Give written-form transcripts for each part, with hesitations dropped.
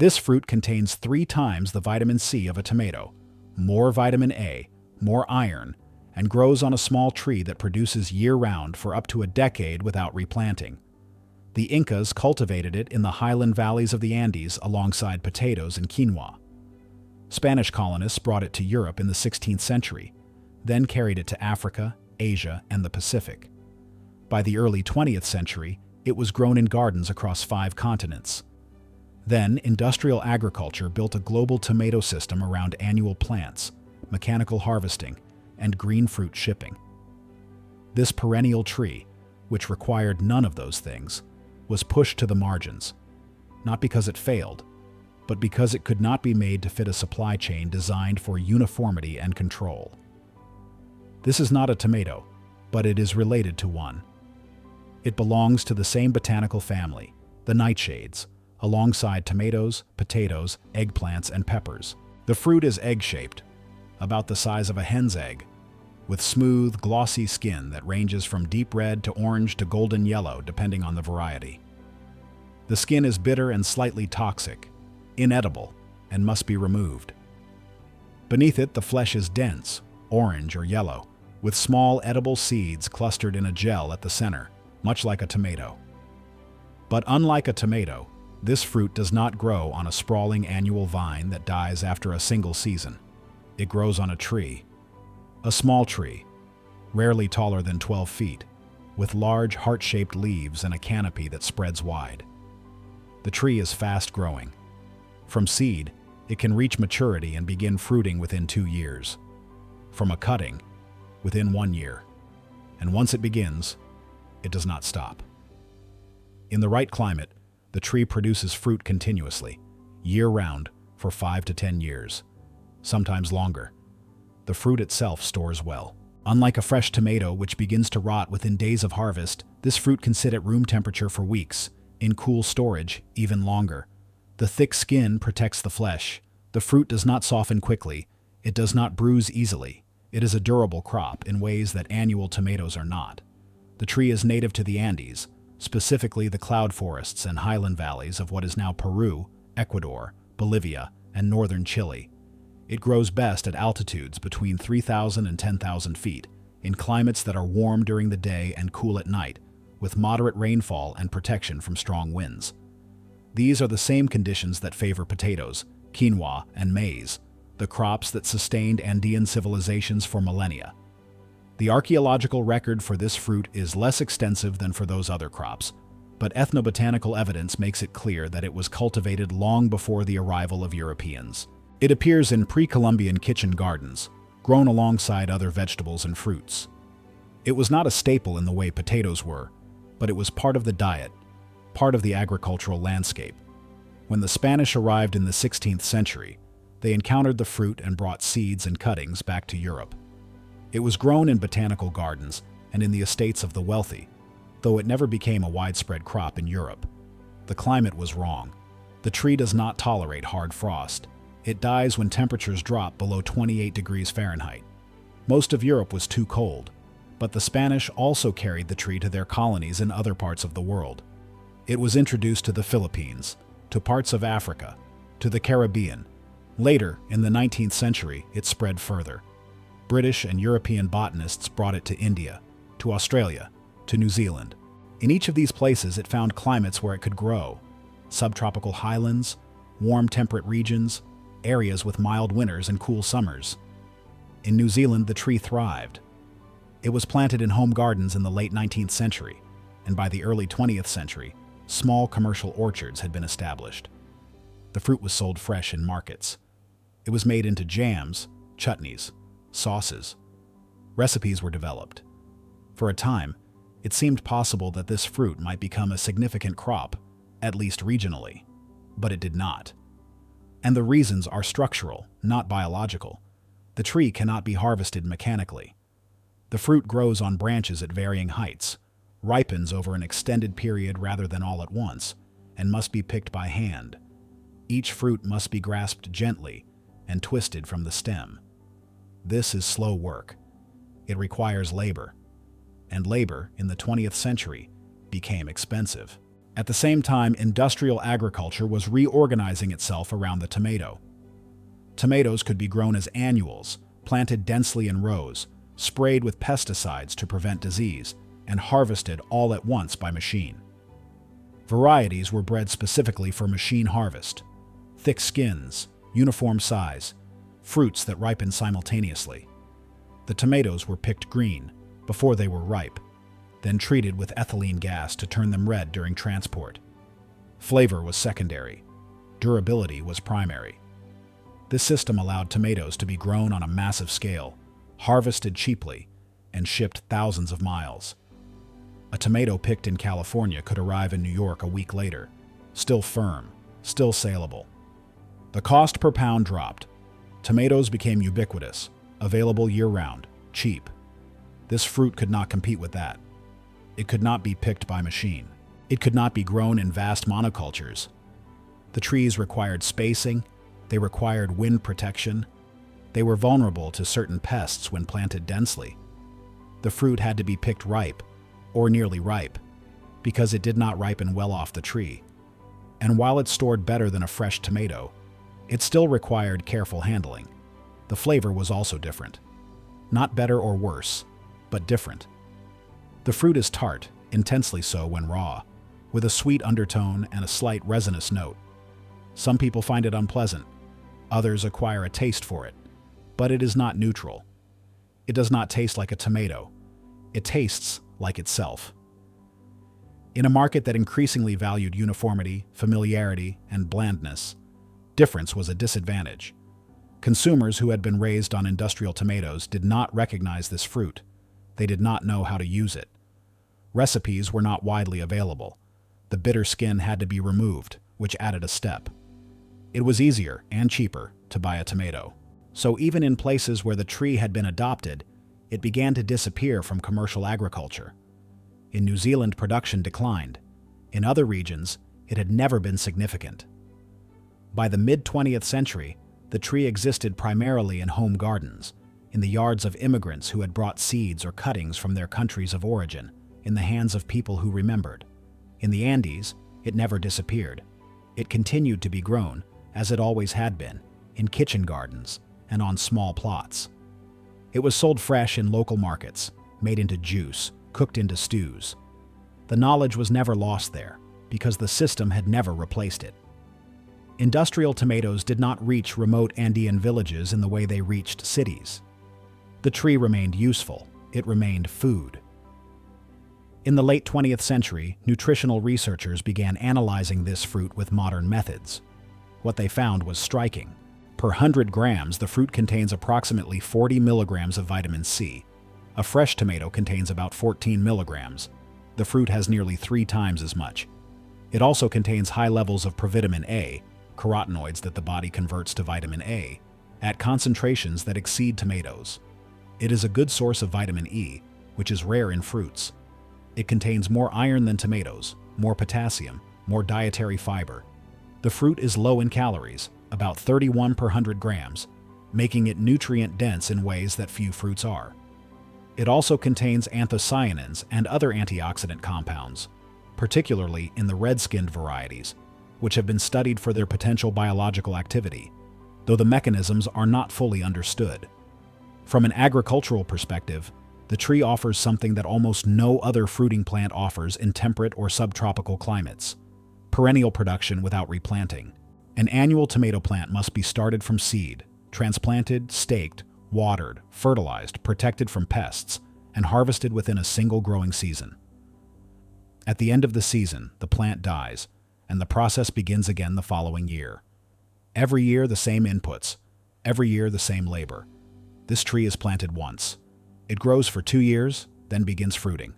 This fruit contains 3 times the vitamin C of a tomato, more vitamin A, more iron, and grows on a small tree that produces year-round for up to a decade without replanting. The Incas cultivated it in the highland valleys of the Andes alongside potatoes and quinoa. Spanish colonists brought it to Europe in the 16th century, then carried it to Africa, Asia, and the Pacific. By the early 20th century, it was grown in gardens across 5 continents. Then, industrial agriculture built a global tomato system around annual plants, mechanical harvesting, and green fruit shipping. This perennial tree, which required none of those things, was pushed to the margins, not because it failed, but because it could not be made to fit a supply chain designed for uniformity and control. This is not a tomato, but it is related to one. It belongs to the same botanical family, the nightshades, alongside tomatoes, potatoes, eggplants, and peppers. The fruit is egg-shaped, about the size of a hen's egg, with smooth, glossy skin that ranges from deep red to orange to golden yellow depending on the variety. The skin is bitter and slightly toxic, inedible, and must be removed. Beneath it, the flesh is dense, orange or yellow, with small edible seeds clustered in a gel at the center, much like a tomato. But unlike a tomato, this fruit does not grow on a sprawling annual vine that dies after a single season. It grows on a tree. A small tree, rarely taller than 12 feet, with large heart-shaped leaves and a canopy that spreads wide. The tree is fast-growing. From seed, it can reach maturity and begin fruiting within 2 years. From a cutting, within 1 year. And once it begins, it does not stop. In the right climate, the tree produces fruit continuously, year-round, for 5 to 10 years, sometimes longer. The fruit itself stores well. Unlike a fresh tomato, which begins to rot within days of harvest, this fruit can sit at room temperature for weeks, in cool storage, even longer. The thick skin protects the flesh. The fruit does not soften quickly. It does not bruise easily. It is a durable crop in ways that annual tomatoes are not. The tree is native to the Andes, specifically the cloud forests and highland valleys of what is now Peru, Ecuador, Bolivia, and northern Chile. It grows best at altitudes between 3,000 and 10,000 feet, in climates that are warm during the day and cool at night, with moderate rainfall and protection from strong winds. These are the same conditions that favor potatoes, quinoa, and maize, the crops that sustained Andean civilizations for millennia. The archaeological record for this fruit is less extensive than for those other crops, but ethnobotanical evidence makes it clear that it was cultivated long before the arrival of Europeans. It appears in pre-Columbian kitchen gardens, grown alongside other vegetables and fruits. It was not a staple in the way potatoes were, but it was part of the diet, part of the agricultural landscape. When the Spanish arrived in the 16th century, they encountered the fruit and brought seeds and cuttings back to Europe. It was grown in botanical gardens and in the estates of the wealthy, though it never became a widespread crop in Europe. The climate was wrong. The tree does not tolerate hard frost. It dies when temperatures drop below 28 degrees Fahrenheit. Most of Europe was too cold, but the Spanish also carried the tree to their colonies in other parts of the world. It was introduced to the Philippines, to parts of Africa, to the Caribbean. Later, in the 19th century, it spread further. British and European botanists brought it to India, to Australia, to New Zealand. In each of these places, it found climates where it could grow: subtropical highlands, warm temperate regions, areas with mild winters and cool summers. In New Zealand, the tree thrived. It was planted in home gardens in the late 19th century, and by the early 20th century, small commercial orchards had been established. The fruit was sold fresh in markets. It was made into jams, chutneys, sauces. Recipes were developed. For a time, it seemed possible that this fruit might become a significant crop, at least regionally, but it did not. And the reasons are structural, not biological. The tree cannot be harvested mechanically. The fruit grows on branches at varying heights, ripens over an extended period rather than all at once, and must be picked by hand. Each fruit must be grasped gently and twisted from the stem. This is slow work. It requires labor, and labor in the 20th century became expensive. At the same time, industrial agriculture was reorganizing itself around the tomato. Tomatoes could be grown as annuals, planted densely in rows, sprayed with pesticides to prevent disease, and harvested all at once by machine. Varieties were bred specifically for machine harvest. Thick skins, uniform size, fruits that ripen simultaneously. The tomatoes were picked green, before they were ripe, then treated with ethylene gas to turn them red during transport. Flavor was secondary. Durability was primary. This system allowed tomatoes to be grown on a massive scale, harvested cheaply, and shipped thousands of miles. A tomato picked in California could arrive in New York a week later, still firm, still saleable. The cost per pound dropped. Tomatoes became ubiquitous, available year-round, cheap. This fruit could not compete with that. It could not be picked by machine. It could not be grown in vast monocultures. The trees required spacing, they required wind protection, they were vulnerable to certain pests when planted densely. The fruit had to be picked ripe, or nearly ripe, because it did not ripen well off the tree. And while it stored better than a fresh tomato, it still required careful handling. The flavor was also different. Not better or worse, but different. The fruit is tart, intensely so when raw, with a sweet undertone and a slight resinous note. Some people find it unpleasant, others acquire a taste for it, but it is not neutral. It does not taste like a tomato. It tastes like itself. In a market that increasingly valued uniformity, familiarity, and blandness, difference was a disadvantage. Consumers who had been raised on industrial tomatoes did not recognize this fruit. They did not know how to use it. Recipes were not widely available. The bitter skin had to be removed, which added a step. It was easier and cheaper to buy a tomato. So even in places where the tree had been adopted, it began to disappear from commercial agriculture. In New Zealand, production declined. In other regions, it had never been significant. By the mid-20th century, the tree existed primarily in home gardens, in the yards of immigrants who had brought seeds or cuttings from their countries of origin, in the hands of people who remembered. In the Andes, it never disappeared. It continued to be grown, as it always had been, in kitchen gardens and on small plots. It was sold fresh in local markets, made into juice, cooked into stews. The knowledge was never lost there, because the system had never replaced it. Industrial tomatoes did not reach remote Andean villages in the way they reached cities. The tree remained useful. It remained food. In the late 20th century, nutritional researchers began analyzing this fruit with modern methods. What they found was striking. Per 100 grams, the fruit contains approximately 40 milligrams of vitamin C. A fresh tomato contains about 14 milligrams. The fruit has nearly 3 times as much. It also contains high levels of provitamin A, carotenoids that the body converts to vitamin A, at concentrations that exceed tomatoes. It is a good source of vitamin E, which is rare in fruits. It contains more iron than tomatoes, more potassium, more dietary fiber. The fruit is low in calories, about 31 per 100 grams, making it nutrient-dense in ways that few fruits are. It also contains anthocyanins and other antioxidant compounds, particularly in the red-skinned varieties, which have been studied for their potential biological activity, though the mechanisms are not fully understood. From an agricultural perspective, the tree offers something that almost no other fruiting plant offers in temperate or subtropical climates: perennial production without replanting. An annual tomato plant must be started from seed, transplanted, staked, watered, fertilized, protected from pests, and harvested within a single growing season. At the end of the season, the plant dies, and the process begins again the following year. Every year the same inputs, every year the same labor. This tree is planted once. It grows for 2 years, then begins fruiting.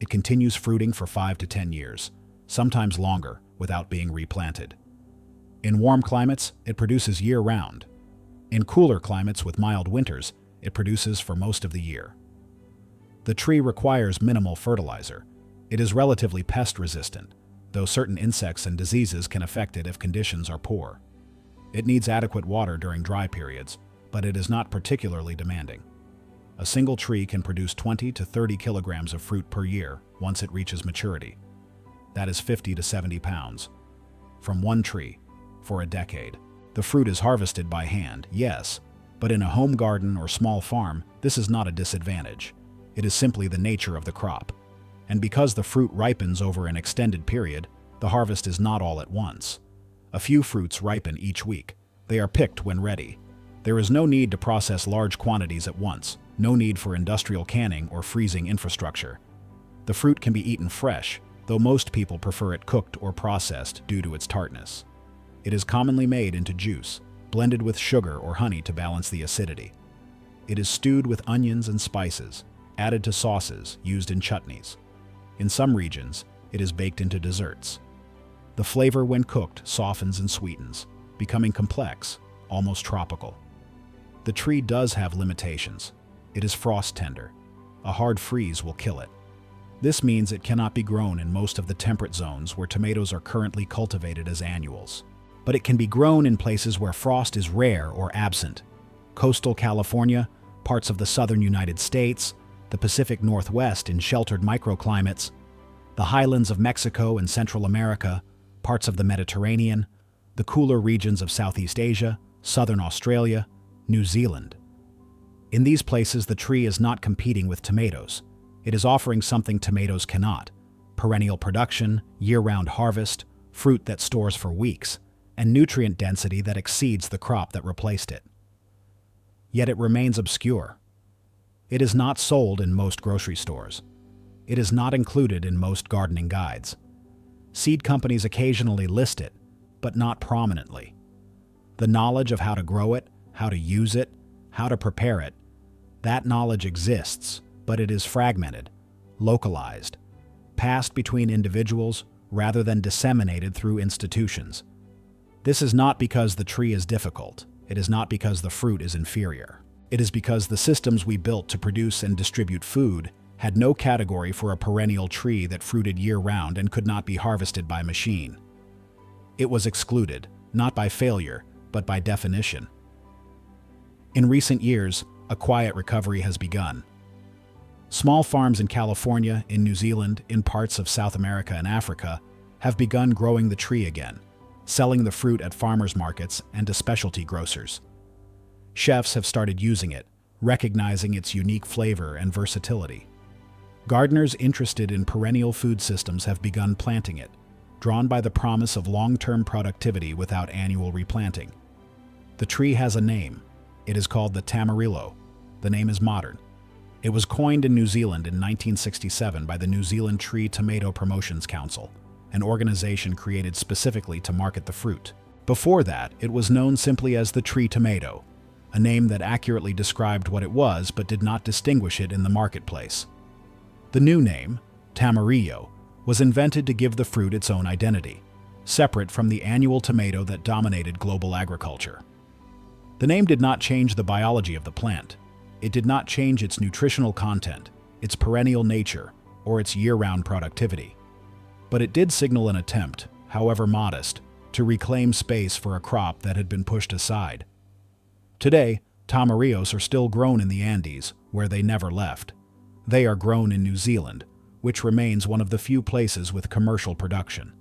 It continues fruiting for 5 to 10 years, sometimes longer, without being replanted. In warm climates, it produces year-round. In cooler climates with mild winters, it produces for most of the year. The tree requires minimal fertilizer. It is relatively pest-resistant, though certain insects and diseases can affect it if conditions are poor. It needs adequate water during dry periods, but it is not particularly demanding. A single tree can produce 20 to 30 kilograms of fruit per year once it reaches maturity. that is 50 to 70 pounds, from one tree for a decade. The fruit is harvested by hand, yes, but in a home garden or small farm, this is not a disadvantage. It is simply the nature of the crop. And because the fruit ripens over an extended period, the harvest is not all at once. A few fruits ripen each week. They are picked when ready. There is no need to process large quantities at once, no need for industrial canning or freezing infrastructure. The fruit can be eaten fresh, though most people prefer it cooked or processed due to its tartness. It is commonly made into juice, blended with sugar or honey to balance the acidity. It is stewed with onions and spices, added to sauces, used in chutneys. In some regions, it is baked into desserts. The flavor when cooked softens and sweetens, becoming complex, almost tropical. The tree does have limitations. It is frost tender. A hard freeze will kill it. This means it cannot be grown in most of the temperate zones where tomatoes are currently cultivated as annuals. But it can be grown in places where frost is rare or absent. Coastal California, parts of the southern United States, the Pacific Northwest in sheltered microclimates, the highlands of Mexico and Central America, parts of the Mediterranean, the cooler regions of Southeast Asia, southern Australia, New Zealand. In these places, the tree is not competing with tomatoes. It is offering something tomatoes cannot: perennial production, year-round harvest, fruit that stores for weeks, and nutrient density that exceeds the crop that replaced it. Yet it remains obscure. It is not sold in most grocery stores. It is not included in most gardening guides. Seed companies occasionally list it, but not prominently. The knowledge of how to grow it, how to use it, how to prepare it, that knowledge exists, but it is fragmented, localized, passed between individuals rather than disseminated through institutions. This is not because the tree is difficult. It is not because the fruit is inferior. It is because the systems we built to produce and distribute food had no category for a perennial tree that fruited year-round and could not be harvested by machine. It was excluded, not by failure, but by definition. In recent years, a quiet recovery has begun. Small farms in California, in New Zealand, in parts of South America and Africa have begun growing the tree again, selling the fruit at farmers markets and to specialty grocers. Chefs have started using it, recognizing its unique flavor and versatility. Gardeners interested in perennial food systems have begun planting it, drawn by the promise of long-term productivity without annual replanting. The tree has a name. It is called the Tamarillo. The name is modern. It was coined in New Zealand in 1967 by the New Zealand Tree Tomato Promotions Council, an organization created specifically to market the fruit. Before that, it was known simply as the tree tomato, a name that accurately described what it was but did not distinguish it in the marketplace. The new name, Tamarillo, was invented to give the fruit its own identity, separate from the annual tomato that dominated global agriculture. The name did not change the biology of the plant. It did not change its nutritional content, its perennial nature, or its year-round productivity. But it did signal an attempt, however modest, to reclaim space for a crop that had been pushed aside. Today, Tamarillos are still grown in the Andes, where they never left. They are grown in New Zealand, which remains one of the few places with commercial production.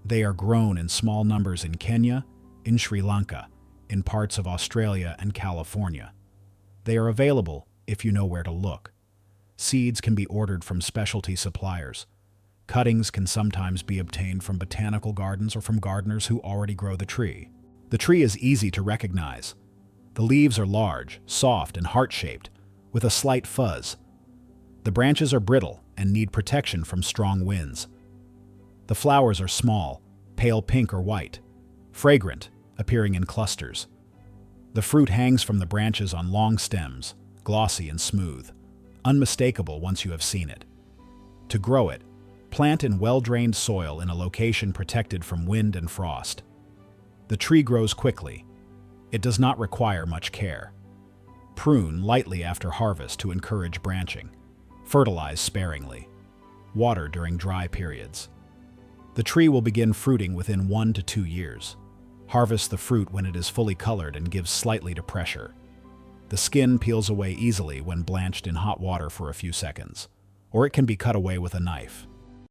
They are grown in small numbers in Kenya, in Sri Lanka, in parts of Australia and California. They are available if you know where to look. Seeds can be ordered from specialty suppliers. Cuttings can sometimes be obtained from botanical gardens or from gardeners who already grow the tree. The tree is easy to recognize. The leaves are large, soft, and heart-shaped, with a slight fuzz. The branches are brittle and need protection from strong winds. The flowers are small, pale pink or white, fragrant, appearing in clusters. The fruit hangs from the branches on long stems, glossy and smooth, unmistakable once you have seen it. To grow it, plant in well-drained soil in a location protected from wind and frost. The tree grows quickly. It does not require much care. Prune lightly after harvest to encourage branching. Fertilize sparingly. Water during dry periods. The tree will begin fruiting within 1 to 2 years. Harvest the fruit when it is fully colored and gives slightly to pressure. The skin peels away easily when blanched in hot water for a few seconds, or it can be cut away with a knife.